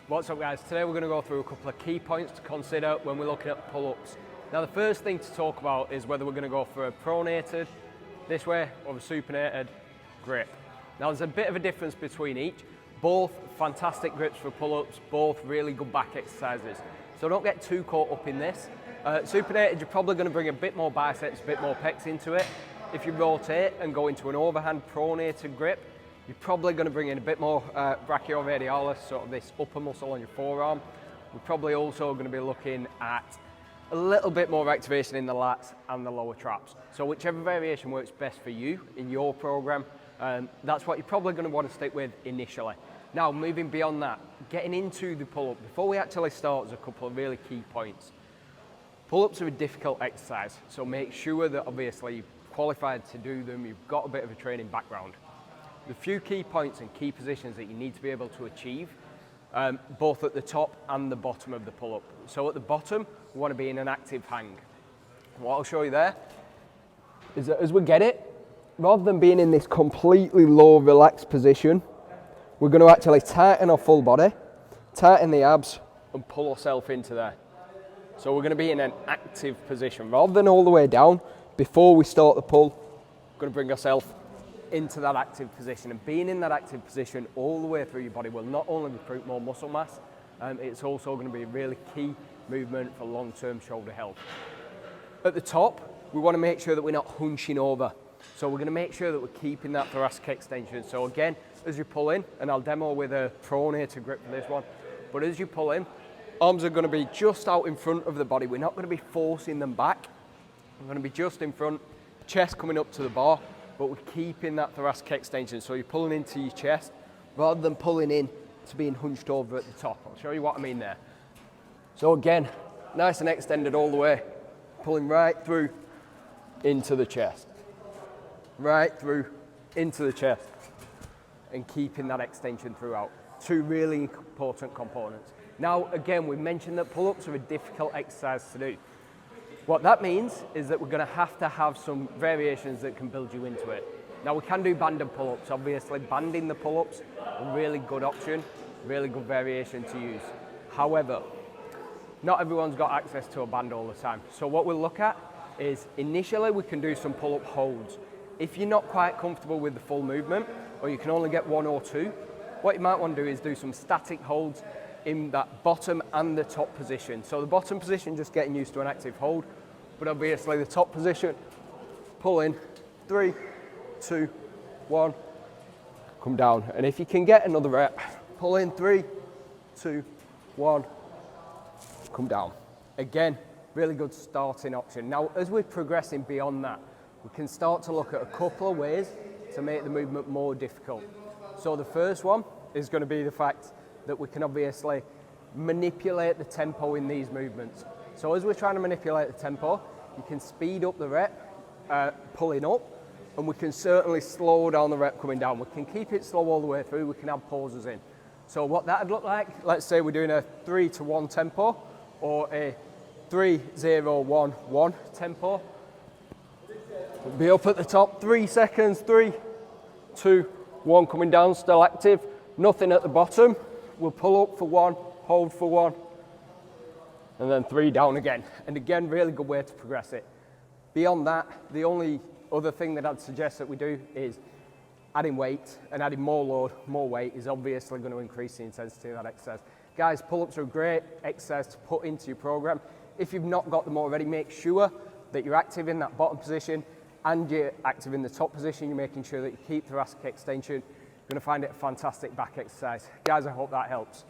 What's up guys? Today we're going to go through a couple of key points to consider when we're looking at pull-ups. Now the first thing to talk about is whether we're going to go for a pronated this way or a supinated grip. Now there's a bit of a difference between each. Both fantastic grips for pull-ups, both really good back exercises. So don't get too caught up in this. Supinated, you're probably going to bring a bit more biceps, a bit more pecs into it. If you rotate and go into an overhand pronated grip, you're probably going to bring in a bit more brachioradialis, sort of this upper muscle on your forearm. We're probably also going to be looking at a little bit more activation in the lats and the lower traps. So whichever variation works best for you in your program, that's what you're probably going to want to stick with initially. Now, moving beyond that, getting into the pull-up, before we actually start, there's a couple of really key points. Pull-ups are a difficult exercise, so make sure that obviously you're qualified to do them, you've got a bit of a training background. The few key points and key positions that you need to be able to achieve, both at the top and the bottom of the pull-up. So at the bottom, we want to be in an active hang. What I'll show you there is that as we get it, rather than being in this completely low, relaxed position, we're going to actually tighten our full body, tighten the abs, and pull ourselves into there. So we're going to be in an active position. Rather than all the way down, before we start the pull, we're going to bring ourselves into that active position, and being in that active position all the way through your body will not only recruit more muscle mass, it's also going to be a really key movement for long-term shoulder health. At the top, we want to make sure that we're not hunching over. So we're going to make sure that we're keeping that thoracic extension. So again, as you pull in, and I'll demo with a pronated grip for this one, but as you pull in, arms are going to be just out in front of the body. We're not going to be forcing them back. We're going to be just in front, chest coming up to the bar, but we're keeping that thoracic extension. So you're pulling into your chest rather than pulling in to being hunched over at the top. I'll show you what I mean there. So again, nice and extended all the way, pulling right through into the chest. Right through into the chest and keeping that extension throughout. Two really important components. Now, again, we mentioned that pull-ups are a difficult exercise to do. What that means is that we're going to have some variations that can build you into it. Now, we can do banded pull-ups. Obviously, banding the pull-ups, a really good option, really good variation to use. However, not everyone's got access to a band all the time. So what we'll look at is initially we can do some pull-up holds. If you're not quite comfortable with the full movement, or you can only get one or two, what you might want to do is do some static holds in that bottom and the top position. So the bottom position, just getting used to an active hold, but obviously the top position, pull in, 3, 2, 1, come down. And if you can get another rep, pull in, 3, 2, 1, come down. Again, really good starting option. Now, as we're progressing beyond that, we can start to look at a couple of ways to make the movement more difficult. So the first one is going to be the fact that we can obviously manipulate the tempo in these movements. So as we're trying to manipulate the tempo, you can speed up the rep, pulling up, and we can certainly slow down the rep coming down. We can keep it slow all the way through, we can have pauses in. So what that would look like, let's say we're doing a 3-to-1 tempo, or a 3-0-1-1 tempo. We'll be up at the top, 3 seconds, 3, 2, 1, coming down, still active, nothing at the bottom. We'll pull up for 1, hold for 1, and then 3 down again. And again, really good way to progress it. Beyond that, the only other thing that I'd suggest that we do is adding weight, and adding more load, more weight is obviously going to increase the intensity of that exercise. Guys, pull-ups are a great exercise to put into your program. If you've not got them already, make sure that you're active in that bottom position and you're active in the top position. You're making sure that you keep thoracic extension. You're going to find it a fantastic back exercise. Guys, I hope that helps.